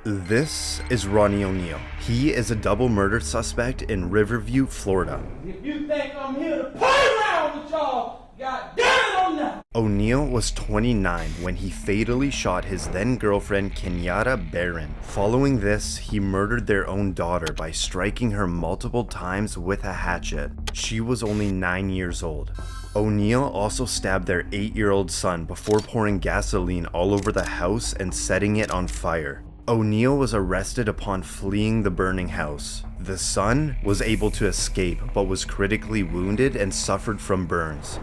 This is Ronnie O'Neal. He is a double murder suspect in Riverview, Florida. If you think I'm here to play around with y'all, God damn it, I'm not. O'Neal was 29 when he fatally shot his then-girlfriend Kenyatta Barron. Following this, he murdered their own daughter by striking her multiple times with a hatchet. She was only 9 years old. O'Neal also stabbed their 8-year-old son before pouring gasoline all over the house and setting it on fire. O'Neal was arrested upon fleeing the burning house. The son was able to escape but was critically wounded and suffered from burns.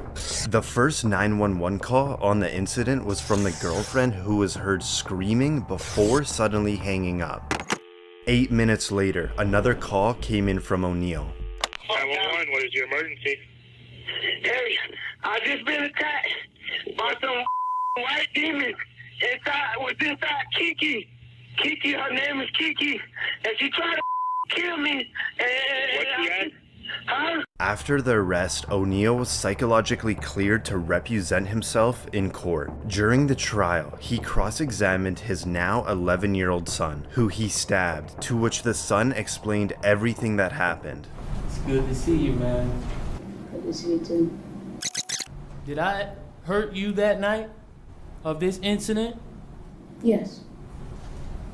The first 911 call on the incident was from the girlfriend who was heard screaming before suddenly hanging up. 8 minutes later, another call came in from O'Neal. 911, what is your emergency? Hey, I just been attacked by some white demons inside Kiki. Kiki, her name is Kiki, and she tried to kill me. What's she at? Huh? After the arrest, O'Neal was psychologically cleared to represent himself in court. During the trial, he cross-examined his now 11-year-old son, who he stabbed, to which the son explained everything that happened. It's good to see you, man. Good to see you too. Did I hurt you that night of this incident? Yes,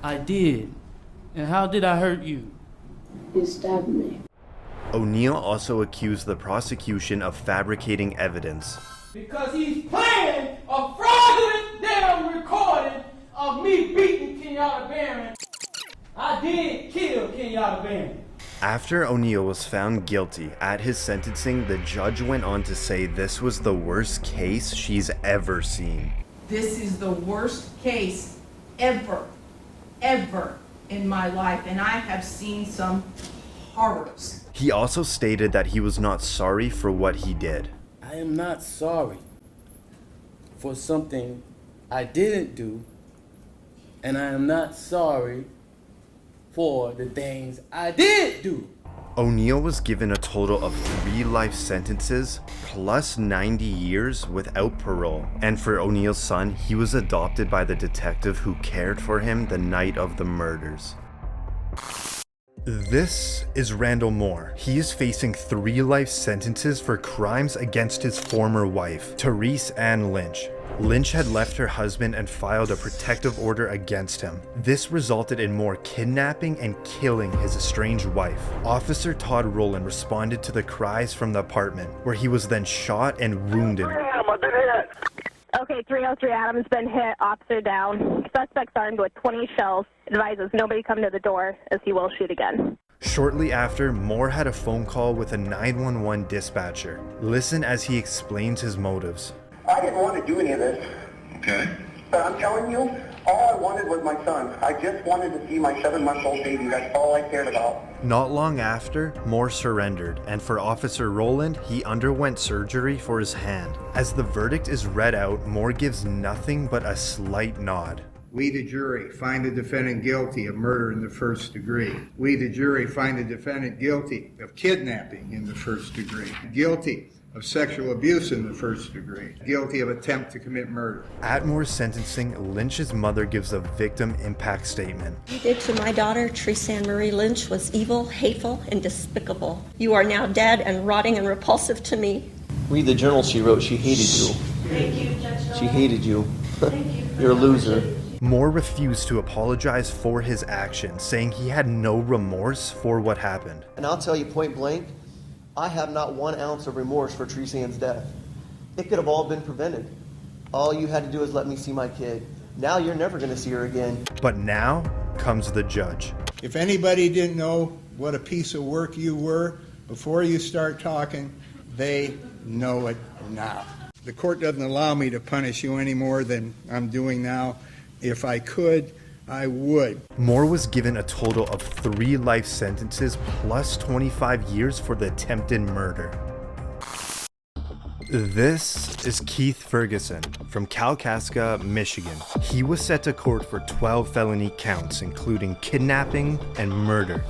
I did. And how did I hurt you? you stabbed me. O'Neal also accused the prosecution of fabricating evidence. Because he's playing a fraudulent damn recording of me beating Kenyatta Barron. I did kill Kenyatta Barron. After O'Neal was found guilty at his sentencing, the judge went on to say this was the worst case she's ever seen. This is the worst case ever in my life, and I have seen some horrors. He also stated that he was not sorry for what he did. I am not sorry for something I didn't do, and I am not sorry for the things I did do. O'Neal was given a total of 3 life sentences plus 90 years without parole. And for O'Neal's son, he was adopted by the detective who cared for him the night of the murders. This is Randall Moore. He is facing 3 life sentences for crimes against his former wife, Therese Ann Lynch. Lynch had left her husband and filed a protective order against him. This resulted in Moore kidnapping and killing his estranged wife. Officer Todd Rowland responded to the cries from the apartment, where he was then shot and wounded. Okay, 303 Adams been hit, officer down. Suspect's armed with 20 shells. Advises nobody come to the door as he will shoot again. Shortly after, Moore had a phone call with a 911 dispatcher. Listen as he explains his motives. I didn't want to do any of this. Okay. But I'm telling you, all I wanted was my son. I just wanted to see my 7-month-old baby. That's all I cared about. Not long after, Moore surrendered, and for Officer Rowland, he underwent surgery for his hand. As the verdict is read out, Moore gives nothing but a slight nod. We, the jury, find the defendant guilty of murder in the first degree. We, the jury, find the defendant guilty of kidnapping in the first degree. Guilty of sexual abuse in the first degree. Guilty of attempt to commit murder. At Moore's sentencing, Lynch's mother gives a victim impact statement. What you did to my daughter, Therese Ann Marie Lynch, was evil, hateful, and despicable. You are now dead and rotting and repulsive to me. Read the journal she wrote. She hated you. Thank you, Judge. She hated you. Thank you. You're a loser. Moore refused to apologize for his actions, saying he had no remorse for what happened. And I'll tell you point blank, I have not 1 ounce of remorse for Therese Ann's death. It could have all been prevented. All you had to do is let me see my kid. Now you're never going to see her again. But now comes the judge. If anybody didn't know what a piece of work you were before you start talking, they know it now. The court doesn't allow me to punish you any more than I'm doing now. If I could, I would. Moore was given a total of 3 life sentences plus 25 years for the attempted murder. This is Keith Ferguson from Kalkaska, Michigan. He was set to court for 12 felony counts, including kidnapping and murder.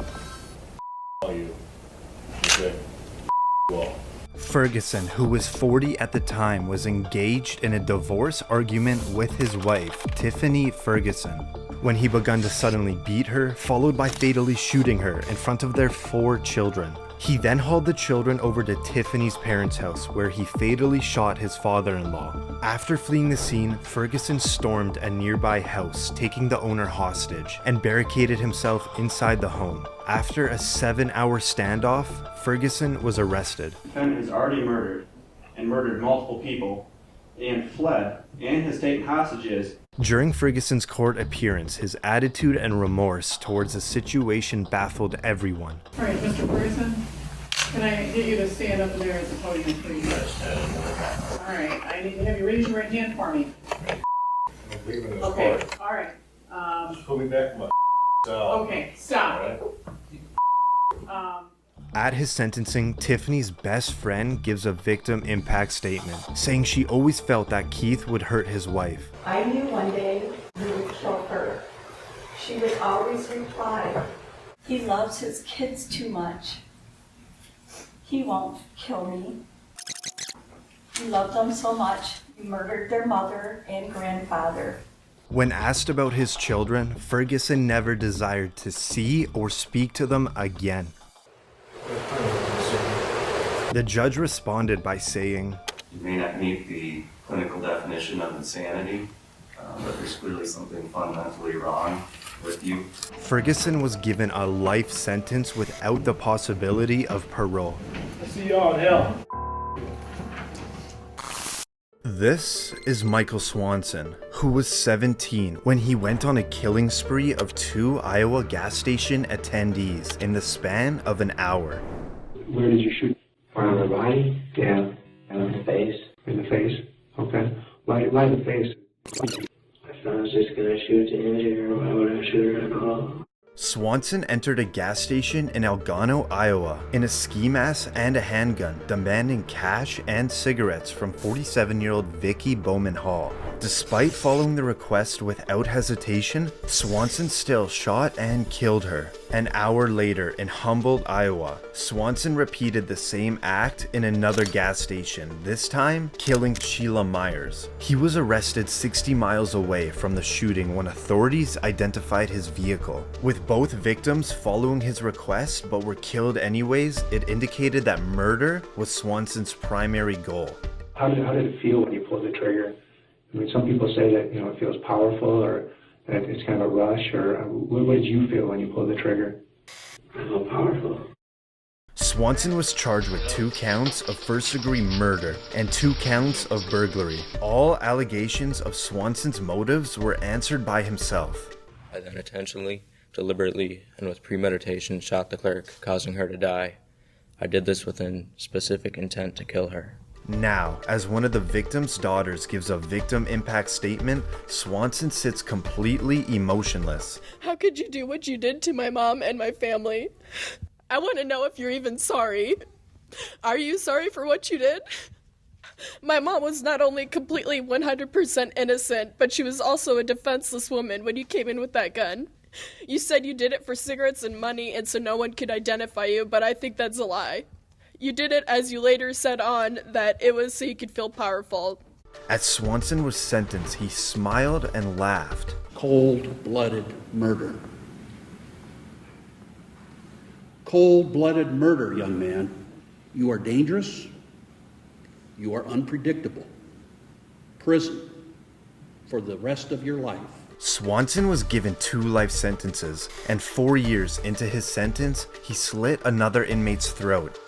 Ferguson, who was 40 at the time, was engaged in a divorce argument with his wife, Tiffany Ferguson. when he began to suddenly beat her, followed by fatally shooting her in front of their 4 children. He then hauled the children over to Tiffany's parents' house, where he fatally shot his father-in-law. After fleeing the scene, Ferguson stormed a nearby house, taking the owner hostage, and barricaded himself inside the home. After a 7-hour standoff, Ferguson was arrested. The defendant has already murdered multiple people and fled and has taken hostages. During Ferguson's court appearance, his attitude and remorse towards the situation baffled everyone. All right, Mr. Ferguson, can I get you to stand up there at the podium, please? All right, I need to have you raise your right hand for me. Okay, all right. Pull me back from my Okay, stop. At his sentencing, Tiffany's best friend gives a victim impact statement, saying she always felt that Keith would hurt his wife. I knew one day you would kill her. She would always reply, "He loves his kids too much. He won't kill me. He loved them so much, he murdered their mother and grandfather." When asked about his children, Ferguson never desired to see or speak to them again. The judge responded by saying, "You may not meet the clinical definition of insanity, but there's clearly something fundamentally wrong with you." Ferguson was given a life sentence without the possibility of parole. I'll see y'all in hell. This is Michael Swanson, who was 17 when he went on a killing spree of 2 Iowa gas station attendees in the span of an hour. Where did you shoot? On the body? Yeah. And in the face? In the face? Okay. Why the face? I thought I was just gonna shoot to injure her. Why would I shoot her at all? Swanson entered a gas station in Algano, Iowa, in a ski mask and a handgun, demanding cash and cigarettes from 47-year-old Vicky Bowman Hall. Despite following the request without hesitation, Swanson still shot and killed her. An hour later in Humboldt, Iowa, Swanson repeated the same act in another gas station, this time killing Sheila Myers. He was arrested 60 miles away from the shooting when authorities identified his vehicle. With both victims following his request but were killed anyways, it indicated that murder was Swanson's primary goal. How did it feel when you pulled the trigger? I mean, some people say that, it feels powerful or that it's kind of a rush, or what did you feel when you pulled the trigger? I felt powerful. Swanson was charged with 2 counts of first-degree murder and 2 counts of burglary. All allegations of Swanson's motives were answered by himself. I then intentionally, deliberately, and with premeditation shot the clerk, causing her to die. I did this with a specific intent to kill her. Now, as one of the victim's daughters gives a victim impact statement, Swanson sits completely emotionless. How could you do what you did to my mom and my family? I want to know if you're even sorry. Are you sorry for what you did? My mom was not only completely 100% innocent, but she was also a defenseless woman when you came in with that gun. You said you did it for cigarettes and money and so no one could identify you, but I think that's a lie. You did it, as you later said on, that it was so you could feel powerful. As Swanson was sentenced, he smiled and laughed. Cold-blooded murder. Cold-blooded murder, young man. You are dangerous. You are unpredictable. Prison for the rest of your life. Swanson was given 2 life sentences, and 4 years into his sentence, he slit another inmate's throat.